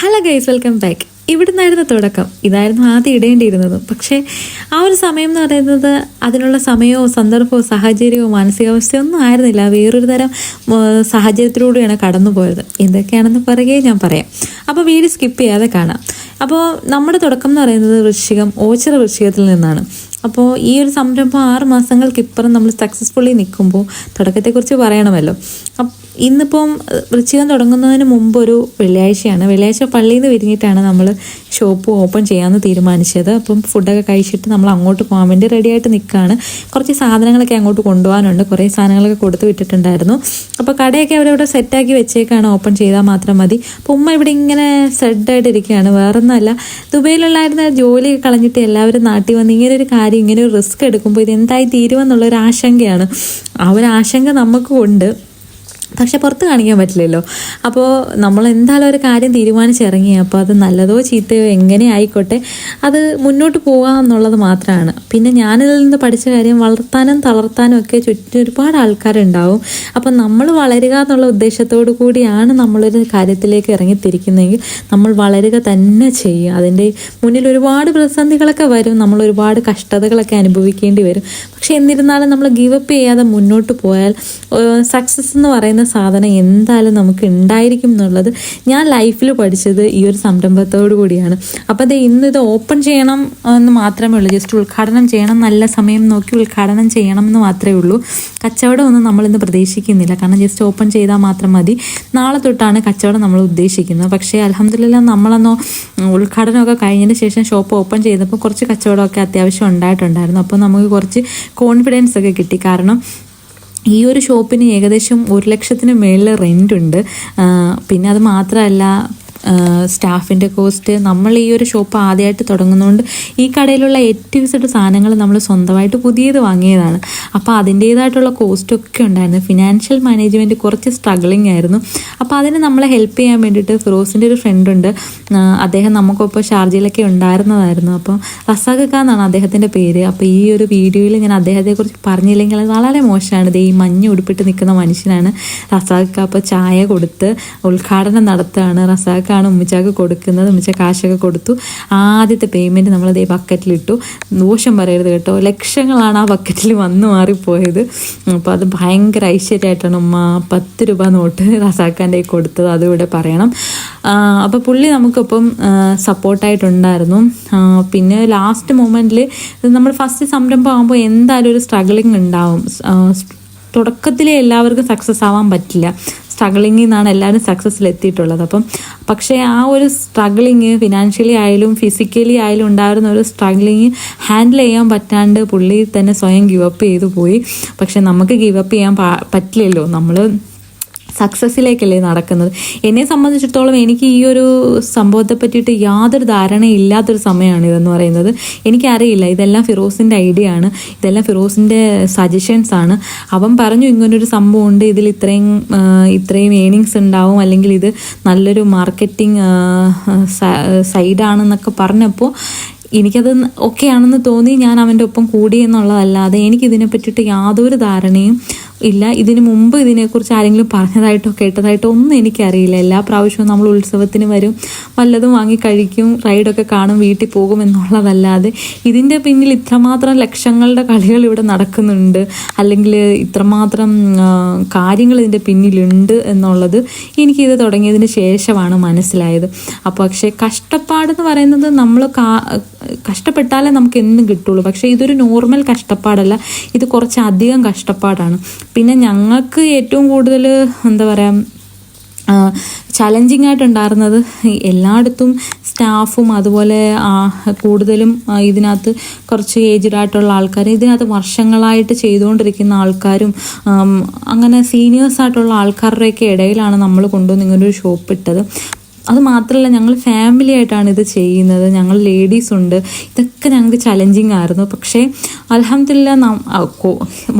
Hello guys, welcome back. ഇവിടുന്നായിരുന്നു തുടക്കം, ഇതായിരുന്നു ആദ്യം ഇടേണ്ടിയിരുന്നത്. പക്ഷേ ആ ഒരു സമയം എന്ന് പറയുന്നത് അതിനുള്ള സമയമോ സന്ദർഭമോ സാഹചര്യമോ മാനസികാവസ്ഥയോ ഒന്നും ആയിരുന്നില്ല. വേറൊരു തരം സാഹചര്യത്തിലൂടെയാണ് കടന്നു പോയത്. എന്തൊക്കെയാണെന്ന് പറയുകയും ഞാൻ പറയാം. അപ്പോൾ വീഡിയോ സ്കിപ്പ് ചെയ്യാതെ കാണാം. അപ്പോൾ നമ്മുടെ തുടക്കം എന്ന് പറയുന്നത് ഓച്ചിറ വൃശ്ചികത്തിൽ നിന്നാണ്. അപ്പോൾ ഈ ഒരു സംരംഭം 6 മാസങ്ങൾക്കിപ്പുറം നമ്മൾ സക്സസ്ഫുള്ളി നിൽക്കുമ്പോൾ തുടക്കത്തെക്കുറിച്ച് പറയണമല്ലോ. ഇന്നിപ്പം വൃശ്ചികം തുടങ്ങുന്നതിന് മുമ്പ് ഒരു വെള്ളിയാഴ്ച പള്ളിയിൽ നിന്ന് വിരിഞ്ഞിട്ടാണ് നമ്മൾ ഷോപ്പ് ഓപ്പൺ ചെയ്യാമെന്ന് തീരുമാനിച്ചത്. അപ്പം ഫുഡൊക്കെ കഴിച്ചിട്ട് നമ്മൾ അങ്ങോട്ട് പോകാൻ വേണ്ടി റെഡിയായിട്ട് നിൽക്കുകയാണ്. കുറച്ച് സാധനങ്ങളൊക്കെ അങ്ങോട്ട് കൊണ്ടുപോകാനുണ്ട്. കുറേ സാധനങ്ങളൊക്കെ കൊടുത്ത് വിട്ടിട്ടുണ്ടായിരുന്നു. അപ്പോൾ കടയൊക്കെ അവരവിടെ സെറ്റാക്കി വെച്ചേക്കാണ്, ഓപ്പൺ ചെയ്താൽ മാത്രം മതി. അപ്പോൾ ഉമ്മ ഇവിടെ ഇങ്ങനെ സെഡായിട്ട് ഇരിക്കുകയാണ്. വേറൊന്നുമല്ല, ദുബൈയിലുള്ളായിരുന്ന ജോലി കളഞ്ഞിട്ട് എല്ലാവരും നാട്ടിൽ വന്ന് ഇങ്ങനൊരു കാര്യം, ഇങ്ങനെ ഒരു റിസ്ക് എടുക്കുമ്പോൾ ഇത് എന്തായി തീരുമെന്നുള്ളൊരു ആശങ്കയാണ്. ആ ഒരു ആശങ്ക നമുക്കും ഉണ്ട്, പക്ഷെ പുറത്ത് കാണിക്കാൻ പറ്റില്ലല്ലോ. അപ്പോൾ നമ്മൾ എന്തായാലും ഒരു കാര്യം തീരുമാനിച്ചിറങ്ങി. അപ്പോൾ അത് നല്ലതോ ചീത്തയോ എങ്ങനെ ആയിക്കോട്ടെ, അത് മുന്നോട്ട് പോകുക എന്നുള്ളത് മാത്രമാണ്. പിന്നെ ഞാനിതിൽ നിന്ന് പഠിച്ച കാര്യം, വളർത്താനും തളർത്താനും ഒക്കെ ചുറ്റും ഒരുപാട് ആൾക്കാരുണ്ടാവും. അപ്പം നമ്മൾ വളരുക എന്നുള്ള ഉദ്ദേശത്തോടു കൂടിയാണ് നമ്മളൊരു കാര്യത്തിലേക്ക് ഇറങ്ങിത്തിരിക്കുന്നതെങ്കിൽ നമ്മൾ വളരുക തന്നെ ചെയ്യും. അതിൻ്റെ മുന്നിൽ ഒരുപാട് പ്രതിസന്ധികളൊക്കെ വരും, നമ്മൾ ഒരുപാട് കഷ്ടതകളൊക്കെ അനുഭവിക്കേണ്ടി വരും. പക്ഷെ എന്നിരുന്നാലും നമ്മൾ ഗിവപ്പ് ചെയ്യാതെ മുന്നോട്ട് പോയാൽ സക്സസ് എന്ന് പറയുന്ന സാധനം എന്തായാലും നമുക്ക് ഉണ്ടായിരിക്കും എന്നുള്ളത് ഞാൻ ലൈഫിൽ പഠിച്ചത് ഈ ഒരു സംരംഭത്തോടു കൂടിയാണ്. അപ്പോൾ അത് ഇന്ന് ഇത് ഓപ്പൺ ചെയ്യണം എന്ന് മാത്രമേ ഉള്ളൂ, ജസ്റ്റ് ഉദ്ഘാടനം ചെയ്യണം, നല്ല സമയം നോക്കി ഉദ്ഘാടനം ചെയ്യണം എന്ന് മാത്രമേ ഉള്ളൂ. കച്ചവടമൊന്നും നമ്മളിന്ന് പ്രതീക്ഷിക്കുന്നില്ല, കാരണം ജസ്റ്റ് ഓപ്പൺ ചെയ്താൽ മാത്രം മതി. നാളെ തൊട്ടാണ് കച്ചവടം നമ്മൾ ഉദ്ദേശിക്കുന്നത്. പക്ഷേ അൽഹംദുലില്ലാ നമ്മളൊന്ന് ഉദ്ഘാടനമൊക്കെ കഴിഞ്ഞതിന് ശേഷം ഷോപ്പ് ഓപ്പൺ ചെയ്തപ്പോൾ കുറച്ച് കച്ചവടമൊക്കെ അത്യാവശ്യം ഉണ്ടായിട്ടുണ്ടായിരുന്നു. അപ്പോൾ നമുക്ക് കുറച്ച് കോൺഫിഡൻസ് ഒക്കെ കിട്ടി. കാരണം ഈ ഒരു ഷോപ്പിന് ഏകദേശം 1 ലക്ഷത്തിന് മേളിൽ റെൻ്റ് ഉണ്ട്. പിന്നെ അത് മാത്രമല്ല, സ്റ്റാഫിൻ്റെ കോസ്റ്റ്. നമ്മൾ ഈ ഒരു ഷോപ്പ് ആദ്യമായിട്ട് തുടങ്ങുന്നതുകൊണ്ട് ഈ കടയിലുള്ള ഏറ്റവും സാധനങ്ങൾ നമ്മൾ സ്വന്തമായിട്ട് പുതിയത് വാങ്ങിയതാണ്. അപ്പോൾ അതിൻ്റേതായിട്ടുള്ള കോസ്റ്റൊക്കെ ഉണ്ടായിരുന്നു. ഫിനാൻഷ്യൽ മാനേജ്മെൻറ്റ് കുറച്ച് സ്ട്രഗ്ലിംഗ് ആയിരുന്നു. അപ്പോൾ അതിന് നമ്മളെ ഹെൽപ്പ് ചെയ്യാൻ വേണ്ടിയിട്ട് ഫിറോസിൻ്റെ ഒരു ഫ്രണ്ടുണ്ട്. അദ്ദേഹം നമുക്കൊപ്പം ഷാർജയിലൊക്കെ ഉണ്ടായിരുന്നതായിരുന്നു. അപ്പം റസാഖ് എന്നാണ് അദ്ദേഹത്തിൻ്റെ പേര്. അപ്പോൾ ഈ ഒരു വീഡിയോയിൽ ഞാൻ അദ്ദേഹത്തെക്കുറിച്ച് പറഞ്ഞില്ലെങ്കിൽ അത് വളരെ മോശമാണ്. ഈ മഞ്ഞ ഉടുപ്പിട്ട് നിൽക്കുന്ന മനുഷ്യനാണ് റസാഖ്. അപ്പോൾ ചായ കൊടുത്ത് ഉദ്ഘാടനം നടത്തുകയാണ്. റസാഖ് ഉമ്മച്ചാക്ക് കൊടുക്കുന്നത്. ഉമ്മച്ച കാശൊക്കെ കൊടുത്തു. ആദ്യത്തെ പേയ്മെൻറ്റ് നമ്മളതേ ബക്കറ്റിലിട്ടു. ദോഷം പറയരുത് കേട്ടോ, ലക്ഷങ്ങളാണ് ആ ബക്കറ്റിൽ വന്നു മാറിപ്പോയത്. അപ്പോൾ അത് ഭയങ്കര ഐശ്വര്യമായിട്ടാണ് ഉമ്മ 10 രൂപ നോട്ട് റസാഖാൻ്റെ കൊടുത്തത്, അതുകൂടെ പറയണം. അപ്പോൾ പുള്ളി നമുക്കിപ്പം സപ്പോർട്ടായിട്ടുണ്ടായിരുന്നു. പിന്നെ ലാസ്റ്റ് മൊമെൻറ്റിൽ നമ്മൾ ഫസ്റ്റ് സംരംഭം ആകുമ്പോൾ എന്തായാലും ഒരു സ്ട്രഗ്ലിംഗ് ഉണ്ടാവും. തുടക്കത്തിലെ എല്ലാവർക്കും സക്സസ് ആവാൻ പറ്റില്ല. സ്ട്രഗ്ലിങ്ങിൽ നിന്നാണ് എല്ലാവരും സക്സസ്സിൽ എത്തിയിട്ടുള്ളത്. പക്ഷേ ആ ഒരു സ്ട്രഗ്ലിങ് ഫിനാൻഷ്യലി ആയാലും ഫിസിക്കലി ആയാലും ഉണ്ടായിരുന്ന ഒരു സ്ട്രഗ്ലിങ് ഹാൻഡിൽ ചെയ്യാൻ പറ്റാണ്ട് പുള്ളി തന്നെ സ്വയം ഗിവപ്പ് ചെയ്തു പോയി. പക്ഷെ നമുക്ക് ഗിവപ്പ് ചെയ്യാൻ പറ്റില്ലല്ലോ, നമ്മൾ സക്സസ്സിലേക്കല്ലേ നടക്കുന്നത്. എന്നെ സംബന്ധിച്ചിടത്തോളം എനിക്ക് ഈ ഒരു സംഭവത്തെ പറ്റിയിട്ട് യാതൊരു ധാരണയില്ലാത്തൊരു സമയമാണ് ഇതെന്ന് പറയുന്നത്. എനിക്കറിയില്ല, ഇതെല്ലാം ഫിറോസിൻ്റെ ഐഡിയ ആണ്, ഇതെല്ലാം ഫിറോസിൻ്റെ സജഷൻസ് ആണ്. അവൻ പറഞ്ഞു ഇങ്ങനൊരു സംഭവം ഉണ്ട്, ഇതിൽ ഇത്രയും ഏണിങ്സ് ഉണ്ടാവും, അല്ലെങ്കിൽ ഇത് നല്ലൊരു മാർക്കറ്റിംഗ് സൈഡാണെന്നൊക്കെ പറഞ്ഞപ്പോൾ എനിക്കത് ഓക്കെ ആണെന്ന് തോന്നി. ഞാൻ അവൻ്റെ ഒപ്പം കൂടി എന്നുള്ളതല്ലാതെ എനിക്കിതിനെ പറ്റിയിട്ട് യാതൊരു ധാരണയും ഇല്ല. ഇതിനു മുമ്പ് ഇതിനെക്കുറിച്ച് ആരെങ്കിലും പറഞ്ഞതായിട്ടോ കേട്ടതായിട്ടോ ഒന്നും എനിക്കറിയില്ല. എല്ലാ പ്രാവശ്യവും നമ്മൾ ഉത്സവത്തിന് വരും, വല്ലതും വാങ്ങി കഴിക്കും, റൈഡൊക്കെ കാണും, വീട്ടിൽ പോകും എന്നുള്ളതല്ലാതെ ഇതിൻ്റെ പിന്നിൽ ഇത്രമാത്രം ലക്ഷങ്ങളുടെ കളികൾ ഇവിടെ നടക്കുന്നുണ്ട്, അല്ലെങ്കിൽ ഇത്രമാത്രം കാര്യങ്ങൾ ഇതിൻ്റെ പിന്നിലുണ്ട് എന്നുള്ളത് എനിക്കിത് തുടങ്ങിയതിന് ശേഷമാണ് മനസ്സിലായത്. അപ്പോൾ പക്ഷേ കഷ്ടപ്പാടെന്ന് പറയുന്നത് നമ്മൾ കഷ്ടപ്പെട്ടാലേ നമുക്ക് എന്തും കിട്ടുള്ളൂ. പക്ഷേ ഇതൊരു നോർമൽ കഷ്ടപ്പാടല്ല, ഇത് കുറച്ചധികം കഷ്ടപ്പാടാണ്. പിന്നെ ഞങ്ങൾക്ക് ഏറ്റവും കൂടുതൽ എന്താ പറയുക, ചലഞ്ചിങ് ആയിട്ടുണ്ടായിരുന്നത് എല്ലായിടത്തും സ്റ്റാഫും അതുപോലെ കൂടുതലും ഇതിനകത്ത് കുറച്ച് ഏജ്ഡ് ആയിട്ടുള്ള ആൾക്കാർ, ഇതിനകത്ത് വർഷങ്ങളായിട്ട് ചെയ്തുകൊണ്ടിരിക്കുന്ന ആൾക്കാരും അങ്ങനെ സീനിയേഴ്സായിട്ടുള്ള ആൾക്കാരുടെയൊക്കെ ഇടയിലാണ് നമ്മൾ കൊണ്ടുവന്ന് ഇങ്ങനൊരു ഷോപ്പ് ഇട്ടത്. അത് മാത്രമല്ല, ഞങ്ങൾ ഫാമിലി ആയിട്ടാണ് ഇത് ചെയ്യുന്നത്, ഞങ്ങൾ ലേഡീസ് ഉണ്ട്. ഇതൊക്കെ ഞങ്ങൾക്ക് ചലഞ്ചിങ് ആയിരുന്നു. പക്ഷേ അൽഹംദുലില്ലാ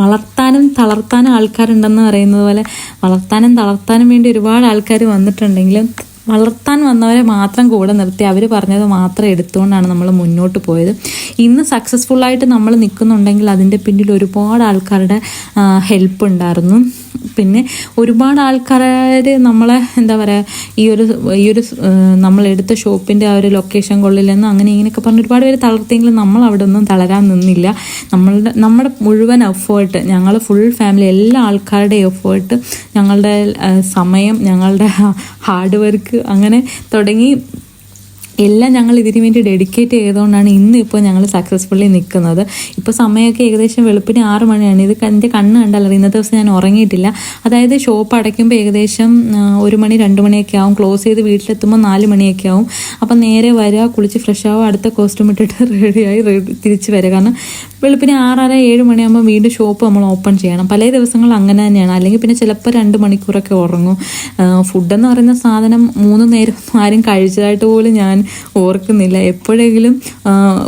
വളർത്താനും തളർത്താനും ആൾക്കാരുണ്ടെന്ന് പറയുന്നത് പോലെ വളർത്താനും തളർത്താനും വേണ്ടി ഒരുപാട് ആൾക്കാർ വന്നിട്ടുണ്ടെങ്കിലും വളർത്താൻ വന്നവരെ മാത്രം കൂടെ നിർത്തി അവർ പറഞ്ഞത് മാത്രം എടുത്തുകൊണ്ടാണ് നമ്മൾ മുന്നോട്ട് പോയത്. ഇന്ന് സക്സസ്ഫുള്ളായിട്ട് നമ്മൾ നിൽക്കുന്നുണ്ടെങ്കിൽ അതിൻ്റെ പിന്നിൽ ഒരുപാട് ആൾക്കാരുടെ ഹെൽപ്പ് ഉണ്ടായിരുന്നു. പിന്നെ ഒരുപാട് ആൾക്കാർ നമ്മളെ എന്താ പറയുക ഈ ഒരു നമ്മളെടുത്ത ഷോപ്പിൻ്റെ ആ ഒരു ലൊക്കേഷൻ കൊള്ളില്ലെന്നും അങ്ങനെ ഇങ്ങനെയൊക്കെ പറഞ്ഞ് ഒരുപാട് പേര് തളർത്തിയെങ്കിലും നമ്മൾ അവിടെ ഒന്നും തളരാൻ നിന്നില്ല. നമ്മുടെ മുഴുവൻ എഫേർട്ട്, ഞങ്ങൾ ഫുൾ ഫാമിലി എല്ലാ ആൾക്കാരുടെ എഫേർട്ട്, ഞങ്ങളുടെ സമയം, ഞങ്ങളുടെ ഹാർഡ് വർക്ക് അങ്ങനെ തുടങ്ങി എല്ലാം ഞങ്ങൾ ഇതിനു വേണ്ടി ഡെഡിക്കേറ്റ് ചെയ്തുകൊണ്ടാണ് ഇന്ന് ഇപ്പോൾ ഞങ്ങൾ സക്സസ്ഫുള്ളി നിൽക്കുന്നത്. ഇപ്പോൾ സമയമൊക്കെ ഏകദേശം വെളുപ്പിന് 6 മണിയാണ്. ഇത് എൻ്റെ കണ്ണ് കണ്ടല്ലോ, ഇന്നത്തെ ദിവസം ഞാൻ ഉറങ്ങിയിട്ടില്ല. അതായത് ഷോപ്പ് അടയ്ക്കുമ്പോൾ ഏകദേശം 1 മണി 2 മണിയൊക്കെ ആവും. ക്ലോസ് ചെയ്ത് വീട്ടിലെത്തുമ്പോൾ 4 മണിയൊക്കെ ആവും. അപ്പം നേരെ വരിക, കുളിച്ച് ഫ്രഷ് ആവുക, അടുത്ത കോസ്റ്റ്യൂം ഇട്ടിട്ട് റെഡിയായി തിരിച്ച് വരിക. കാരണം വെളുപ്പിന് 6:30 7 മണിയാകുമ്പോൾ വീണ്ടും ഷോപ്പ് നമ്മൾ ഓപ്പൺ ചെയ്യണം. പല ദിവസങ്ങളിൽ അങ്ങനെ തന്നെയാണ്. അല്ലെങ്കിൽ പിന്നെ ചിലപ്പോൾ 2 മണിക്കൂറൊക്കെ ഉറങ്ങും. ഫുഡെന്ന് പറയുന്ന സാധനം 3 നേരം ആരും കഴിച്ചതായിട്ട് പോലും ഞാൻ ഓർക്കുന്നില്ല. എപ്പോഴെങ്കിലും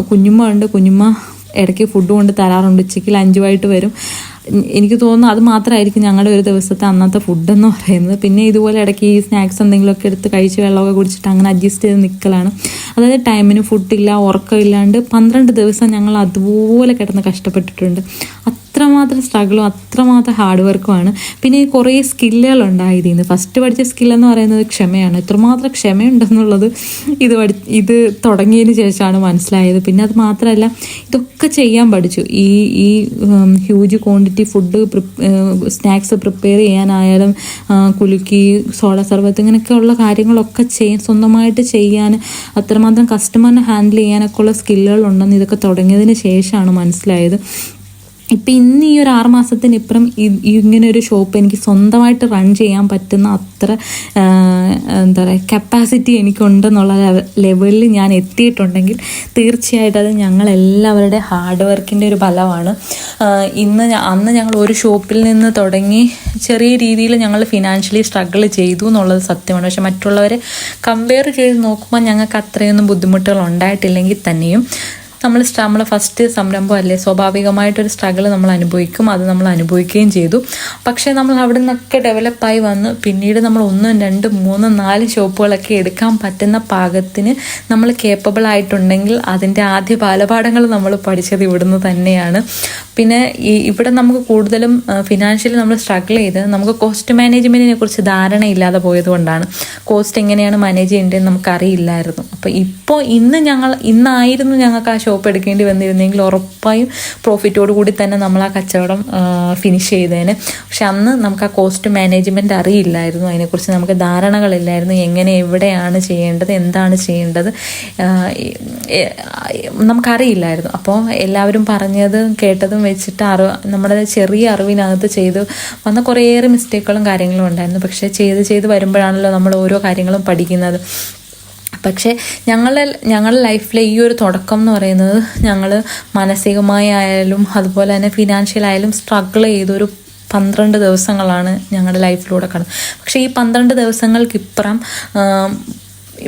കുഞ്ഞുമ്മ ഉണ്ട്, കുഞ്ഞുമ്മ ഇടയ്ക്ക് ഫുഡ് കൊണ്ട് തരാറുണ്ട്. ഉച്ചയ്ക്ക് ലഞ്ചുമായിട്ട് വരും. എനിക്ക് തോന്നുന്നു അത് മാത്രമായിരിക്കും ഞങ്ങളുടെ ഒരു ദിവസത്തെ അന്നത്തെ ഫുഡെന്ന് പറയുന്നത്. പിന്നെ ഇതുപോലെ ഇടയ്ക്ക് ഈ സ്നാക്സ് എന്തെങ്കിലുമൊക്കെ എടുത്ത് കഴിച്ച് വെള്ളമൊക്കെ കുടിച്ചിട്ട് അങ്ങനെ അഡ്ജസ്റ്റ് ചെയ്ത് നിൽക്കലാണ്. അതായത് ടൈമിന് ഫുഡില്ല, ഉറക്കമില്ലാണ്ട് 12 ദിവസം ഞങ്ങൾ അതുപോലെ കിടന്ന് കഷ്ടപ്പെട്ടിട്ടുണ്ട്. അത്രമാത്രം സ്ട്രഗിളും അത്രമാത്രം ഹാർഡ് വർക്കുമാണ്. പിന്നെ കുറേ സ്കില്ലുകളുണ്ടായി ഇതിൽ. ഫസ്റ്റ് പഠിച്ച സ്കില്ലെന്ന് പറയുന്നത് ക്ഷമയാണ്. എത്രമാത്രം ക്ഷമയുണ്ടെന്നുള്ളത് ഇത് തുടങ്ങിയതിന് ശേഷമാണ് മനസ്സിലായത്. പിന്നെ അത് മാത്രമല്ല, ഇതൊക്കെ ചെയ്യാൻ പഠിച്ചു. ഈ huge quantity food snacks prepare ചെയ്യാനായാലും കുലുക്കി സോഡ സർബത്ത് ഇങ്ങനെയൊക്കെയുള്ള കാര്യങ്ങളൊക്കെ സ്വന്തമായിട്ട് ചെയ്യാൻ, അത്രമാത്രം കസ്റ്റമറിനെ ഹാൻഡിൽ ചെയ്യാനൊക്കെ ഉള്ള സ്കില്ലുകളുണ്ടെന്ന് ഇതൊക്കെ തുടങ്ങിയതിന് ശേഷമാണ് മനസ്സിലായത്. ഇപ്പം ഇന്ന് ഈ ഒരു 6 മാസത്തിനിപ്പുറം ഇങ്ങനെ ഒരു ഷോപ്പ് എനിക്ക് സ്വന്തമായിട്ട് റൺ ചെയ്യാൻ പറ്റുന്ന അത്ര എന്താ പറയുക കപ്പാസിറ്റി എനിക്കുണ്ടെന്നുള്ള ലെവലിൽ ഞാൻ എത്തിയിട്ടുണ്ടെങ്കിൽ തീർച്ചയായിട്ടും അത് ഞങ്ങളെല്ലാവരുടെ ഹാർഡ് വർക്കിൻ്റെ ഒരു ഫലമാണ്. അന്ന് ഞങ്ങൾ ഒരു ഷോപ്പിൽ നിന്ന് തുടങ്ങി ചെറിയ രീതിയിൽ ഞങ്ങൾ ഫിനാൻഷ്യലി സ്ട്രഗിൾ ചെയ്തു എന്നുള്ളത് സത്യമാണ്. പക്ഷെ മറ്റുള്ളവരെ കമ്പയർ ചെയ്ത് നോക്കുമ്പോൾ ഞങ്ങൾക്ക് അത്രയൊന്നും ബുദ്ധിമുട്ടുകൾ ഉണ്ടായിട്ടില്ലെങ്കിൽ തന്നെയും നമ്മൾ ഫസ്റ്റ് സംരംഭമല്ലേ, സ്വാഭാവികമായിട്ടൊരു സ്ട്രഗിൾ നമ്മൾ അനുഭവിക്കും. അത് നമ്മൾ അനുഭവിക്കുകയും ചെയ്തു. പക്ഷേ നമ്മൾ അവിടെ നിന്നൊക്കെ ഡെവലപ്പായി വന്ന് പിന്നീട് നമ്മൾ 1 2 3 4 ഷോപ്പുകളൊക്കെ എടുക്കാൻ പറ്റുന്ന പാകത്തിന് നമ്മൾ കേപ്പബിൾ ആയിട്ടുണ്ടെങ്കിൽ അതിൻ്റെ ആദ്യ ബാലപാഠങ്ങൾ നമ്മൾ പഠിച്ചത് ഇവിടുന്ന് തന്നെയാണ്. പിന്നെ ഇവിടെ നമുക്ക് കൂടുതലും ഫിനാൻഷ്യലി നമ്മൾ സ്ട്രഗിൾ ചെയ്ത് നമുക്ക് കോസ്റ്റ് മാനേജ്മെൻറ്റിനെ കുറിച്ച് ധാരണയില്ലാതെ പോയത് കൊണ്ടാണ്. കോസ്റ്റ് എങ്ങനെയാണ് മാനേജ് ചെയ്യേണ്ടതെന്ന് നമുക്കറിയില്ലായിരുന്നു. അപ്പോൾ ഇന്നായിരുന്നു ഞങ്ങൾക്ക് ആ ഷോപ്പ് എടുക്കേണ്ടി വന്നിരുന്നെങ്കിൽ ഉറപ്പായും പ്രോഫിറ്റോട് കൂടി തന്നെ നമ്മൾ ആ കച്ചവടം ഫിനിഷ് ചെയ്തേനെ. പക്ഷെ അന്ന് നമുക്ക് ആ കോസ്റ്റ് മാനേജ്മെൻറ്റ് അറിയില്ലായിരുന്നു. അതിനെക്കുറിച്ച് നമുക്ക് ധാരണകളില്ലായിരുന്നു. എങ്ങനെ എവിടെയാണ് ചെയ്യേണ്ടത്, എന്താണ് ചെയ്യേണ്ടത് നമുക്കറിയില്ലായിരുന്നു. അപ്പോൾ എല്ലാവരും പറഞ്ഞതും കേട്ടതും വെച്ചിട്ട് നമ്മുടെ ചെറിയ അറിവിനകത്ത് ചെയ്ത് വന്ന കുറേയേറെ മിസ്റ്റേക്കുകളും കാര്യങ്ങളും ഉണ്ടായിരുന്നു. പക്ഷേ ചെയ്ത് വരുമ്പോഴാണല്ലോ നമ്മൾ ഓരോ കാര്യങ്ങളും പഠിക്കുന്നത്. പക്ഷേ ഞങ്ങളുടെ ലൈഫിലെ ഈ ഒരു തുടക്കം എന്ന് പറയുന്നത് ഞങ്ങൾ മാനസികമായി ആയാലും അതുപോലെ തന്നെ ഫിനാൻഷ്യലായാലും സ്ട്രഗിൾ ചെയ്തൊരു 12 ദിവസങ്ങളാണ് ഞങ്ങളുടെ ലൈഫിലൂടെ കടന്നത്. പക്ഷേ ഈ 12 ദിവസങ്ങൾക്കിപ്പുറം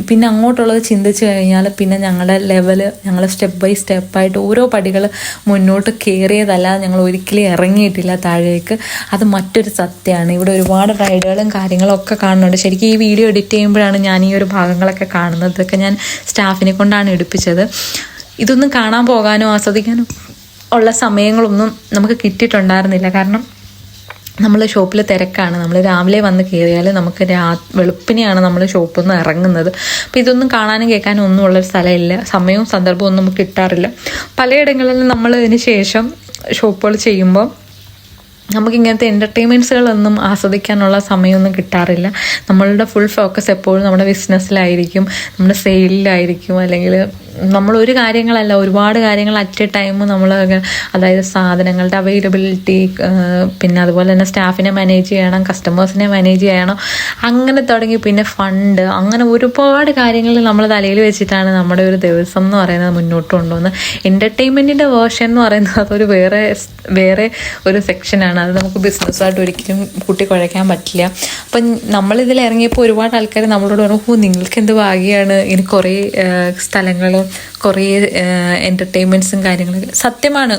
പിന്നെ അങ്ങോട്ടുള്ളത് ചിന്തിച്ച് കഴിഞ്ഞാൽ പിന്നെ ഞങ്ങളുടെ ലെവല് ഞങ്ങൾ സ്റ്റെപ്പ് ബൈ സ്റ്റെപ്പായിട്ട് ഓരോ പടികൾ മുന്നോട്ട് കയറിയതല്ലാതെ ഞങ്ങൾ ഒരിക്കലും ഇറങ്ങിയിട്ടില്ല താഴേക്ക്. അത് മറ്റൊരു സത്യമാണ്. ഇവിടെ ഒരുപാട് റൈഡുകളും കാര്യങ്ങളും ഒക്കെ കാണുന്നുണ്ട്. ശരിക്കും ഈ വീഡിയോ എഡിറ്റ് ചെയ്യുമ്പോഴാണ് ഞാൻ ഈ ഒരു ഭാഗങ്ങളൊക്കെ കാണുന്നത്. ഇതൊക്കെ ഞാൻ സ്റ്റാഫിനെ കൊണ്ടാണ് എടുപ്പിച്ചത്. ഇതൊന്നും കാണാൻ പോകാനോ ആസ്വദിക്കാനോ ഉള്ള സമയങ്ങളൊന്നും നമുക്ക് കിട്ടിയിട്ടുണ്ടായിരുന്നില്ല. കാരണം നമ്മൾ ഷോപ്പിൽ തിരക്കാണ്. നമ്മൾ രാവിലെ വന്ന് കയറിയാൽ നമുക്ക് വെളുപ്പിനെയാണ് നമ്മൾ ഷോപ്പിൽ നിന്ന് ഇറങ്ങുന്നത്. അപ്പോൾ ഇതൊന്നും കാണാനും കേൾക്കാനും ഒന്നും ഉള്ളൊരു സ്ഥലമില്ല. സമയവും സന്ദർഭവും ഒന്നും നമുക്ക് കിട്ടാറില്ല. പലയിടങ്ങളിലും നമ്മൾ ഇതിന് ശേഷം ഷോപ്പുകൾ ചെയ്യുമ്പോൾ നമുക്ക് ഇങ്ങനത്തെ എൻ്റർടൈൻമെൻറ്റ്സുകളൊന്നും ആസ്വദിക്കാനുള്ള സമയമൊന്നും കിട്ടാറില്ല. നമ്മളുടെ ഫുൾ ഫോക്കസ് എപ്പോഴും നമ്മുടെ ബിസിനസ്സിലായിരിക്കും, നമ്മുടെ സെയിലിലായിരിക്കും. അല്ലെങ്കിൽ നമ്മളൊരു കാര്യങ്ങളല്ല, ഒരുപാട് കാര്യങ്ങൾ അറ്റ് എ ടൈം നമ്മൾ, അതായത് സാധനങ്ങളുടെ അവൈലബിലിറ്റി, പിന്നെ അതുപോലെ തന്നെ സ്റ്റാഫിനെ മാനേജ് ചെയ്യണം, കസ്റ്റമേഴ്സിനെ മാനേജ് ചെയ്യണം, അങ്ങനെ തുടങ്ങി പിന്നെ ഫണ്ട്, അങ്ങനെ ഒരുപാട് കാര്യങ്ങൾ നമ്മൾ തലയിൽ വെച്ചിട്ടാണ് നമ്മുടെ ഒരു ദിവസം എന്ന് പറയുന്നത് മുന്നോട്ട് കൊണ്ടുപോകുന്നത്. എൻ്റർടൈൻമെൻറ്റിൻ്റെ വേർഷൻ എന്ന് പറയുന്നത് അതൊരു വേറെ ഒരു സെക്ഷനാണ്. അത് നമുക്ക് ബിസിനസ്സുമായിട്ട് ഒരിക്കലും കൂട്ടിക്കുഴയ്ക്കാൻ പറ്റില്ല. അപ്പം നമ്മളിതിൽ ഇറങ്ങിയപ്പോൾ ഒരുപാട് ആൾക്കാർ നമ്മളോട് പറഞ്ഞു, നിങ്ങൾക്ക് എന്ത് ഭാഗ്യമാണ്, ഇനി കുറേ സ്ഥലങ്ങളും കുറേ എൻ്റർടൈൻമെൻറ്റ്സും കാര്യങ്ങളൊക്കെ സത്യമാണ്.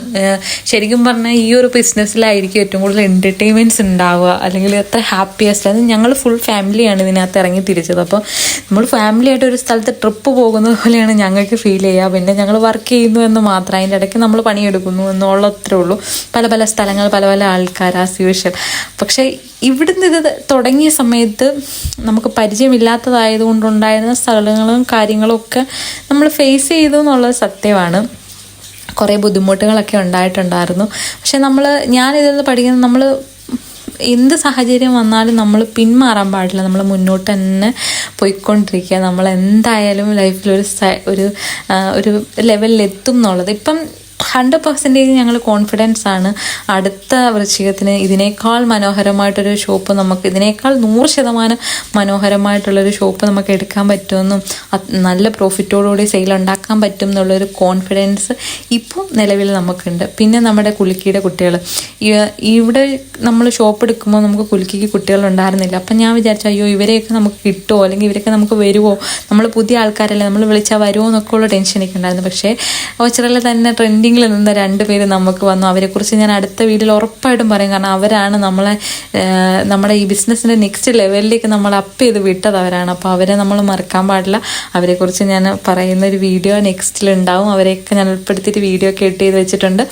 ശരിക്കും പറഞ്ഞാൽ ഈ ഒരു ബിസിനസ്സിലായിരിക്കും ഏറ്റവും കൂടുതൽ എൻ്റർടൈൻമെൻറ്റ്സ് ഉണ്ടാവുക, അല്ലെങ്കിൽ എത്ര ഹാപ്പിയസ്റ്റ്. അത് ഞങ്ങൾ ഫുൾ ഫാമിലിയാണ് ഇതിനകത്ത് ഇറങ്ങി തിരിച്ചത്. അപ്പോൾ നമ്മൾ ഫാമിലിയായിട്ട് ഒരു സ്ഥലത്ത് ട്രിപ്പ് പോകുന്നത് പോലെയാണ് ഞങ്ങൾക്ക് ഫീൽ ചെയ്യുക. പിന്നെ ഞങ്ങൾ വർക്ക് ചെയ്യുന്നു എന്ന് മാത്രം, അതിൻ്റെ ഇടയ്ക്ക് നമ്മൾ പണിയെടുക്കുന്നു എന്നുള്ളത്രേ ഉള്ളൂ. പല പല സ്ഥലങ്ങൾ, പല പല ആൾക്കാർ ആസ് യൂഷ്വൽ. പക്ഷേ ഇവിടുന്ന് ഇത് തുടങ്ങിയ സമയത്ത് നമുക്ക് പരിചയമില്ലാത്തതായതുകൊണ്ടുണ്ടായിരുന്ന സ്ഥലങ്ങളും കാര്യങ്ങളും ഒക്കെ നമ്മൾ ഫേസ് ചെയ്തു എന്നുള്ളത് സത്യമാണ്. കുറേ ബുദ്ധിമുട്ടുകളൊക്കെ ഉണ്ടായിട്ടുണ്ടായിരുന്നു. പക്ഷെ ഞാനിതിൽ നിന്ന് പഠിക്കുന്നത്, നമ്മൾ എന്ത് സാഹചര്യം വന്നാലും നമ്മൾ പിന്മാറാൻ പാടില്ല. നമ്മൾ മുന്നോട്ട് തന്നെ പോയിക്കൊണ്ടിരിക്കുക. നമ്മൾ എന്തായാലും ലൈഫിൽ ഒരു ലെവലിൽ എത്തും എന്നുള്ളത് ഇപ്പം 100% ഞങ്ങൾ കോൺഫിഡൻസ് ആണ്. അടുത്ത വൃശ്ചികത്തിന് ഇതിനേക്കാൾ മനോഹരമായിട്ടൊരു ഷോപ്പ്, നമുക്ക് ഇതിനേക്കാൾ 100% മനോഹരമായിട്ടുള്ളൊരു ഷോപ്പ് നമുക്ക് എടുക്കാൻ പറ്റുമെന്നും നല്ല പ്രോഫിറ്റോടുകൂടി സെയിൽ ഉണ്ടാക്കാൻ പറ്റും എന്നുള്ളൊരു കോൺഫിഡൻസ് ഇപ്പോൾ നിലവിൽ നമുക്കുണ്ട്. പിന്നെ നമ്മുടെ കുലുക്കിയുടെ കുട്ടികൾ, ഇവിടെ നമ്മൾ ഷോപ്പ് എടുക്കുമ്പോൾ നമുക്ക് കുലുക്കിക്ക് കുട്ടികളുണ്ടായിരുന്നില്ല. അപ്പം ഞാൻ വിചാരിച്ചു, അയ്യോ ഇവരെയൊക്കെ നമുക്ക് കിട്ടുമോ, അല്ലെങ്കിൽ ഇവരൊക്കെ നമുക്ക് വരുമോ, നമ്മൾ പുതിയ ആൾക്കാരല്ലേ, നമ്മൾ വിളിച്ചാൽ വരുമോ എന്നൊക്കെ ഉള്ള ടെൻഷൻ എനിക്ക് ഉണ്ടായിരുന്നു. പക്ഷേ ഓച്ചിറയിൽ തന്നെ ട്രെൻഡിങ്ങിൽ നിന്ന് 2 പേര് നമുക്ക് വന്നു. അവരെക്കുറിച്ച് ഞാൻ അടുത്ത വീഡിയോയിൽ ഉറപ്പായിട്ടും പറയും. കാരണം അവരാണ് നമ്മുടെ ഈ ബിസിനസ്സിൻ്റെ നെക്സ്റ്റ് ലെവലിലേക്ക് നമ്മൾ അപ്പ് ചെയ്ത് വിട്ടത് അവരാണ്. അപ്പോൾ അവരെ നമ്മൾ മറക്കാൻ പാടില്ല. അവരെക്കുറിച്ച് ഞാൻ പറയുന്നൊരു വീഡിയോ നെക്സ്റ്റിലുണ്ടാവും. അവരെയൊക്കെ ഞാൻ ഉൾപ്പെടുത്തിയിട്ട് വീഡിയോ ഒക്കെ എഡിറ്റ് ചെയ്ത് വെച്ചിട്ടുണ്ട്.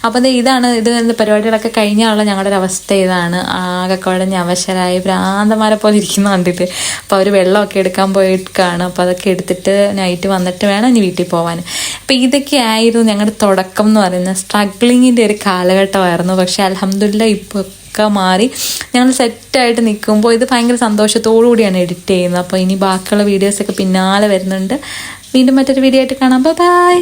അപ്പോൾ ഇത് പരിപാടികളൊക്കെ കഴിഞ്ഞാലുള്ള ഞങ്ങളുടെ ഒരു അവസ്ഥ ഇതാണ്. ആകെ കുഴഞ്ഞ് അവശരായി ഭ്രാന്തമാരെ പോലെ ഇരിക്കുന്ന കണ്ടിട്ട്. അപ്പോൾ അവർ വെള്ളമൊക്കെ എടുക്കാൻ പോയിട്ടാണ്. അപ്പോൾ അതൊക്കെ എടുത്തിട്ട് നൈറ്റ് വന്നിട്ട് വേണം ഇനി വീട്ടിൽ പോകാൻ. അപ്പോൾ ഇതൊക്കെയായിരുന്നു ഞങ്ങളുടെ തുടക്കം എന്ന് പറയുന്നത്. സ്ട്രഗ്ലിങ്ങിൻ്റെ ഒരു കാലഘട്ടമായിരുന്നു. പക്ഷേ അൽഹംദുലില്ലാഹ് ഇപ്പോൾ ഒക്കെ മാറി ഞങ്ങൾ സെറ്റായിട്ട് നിൽക്കുമ്പോൾ ഇത് ഭയങ്കര സന്തോഷത്തോടു കൂടിയാണ് എഡിറ്റ് ചെയ്യുന്നത്. അപ്പോൾ ഇനി ബാക്കിയുള്ള വീഡിയോസൊക്കെ പിന്നാലെ വരുന്നുണ്ട്. വീണ്ടും മറ്റൊരു വീഡിയോ ആയിട്ട് കാണാം. ബൈ.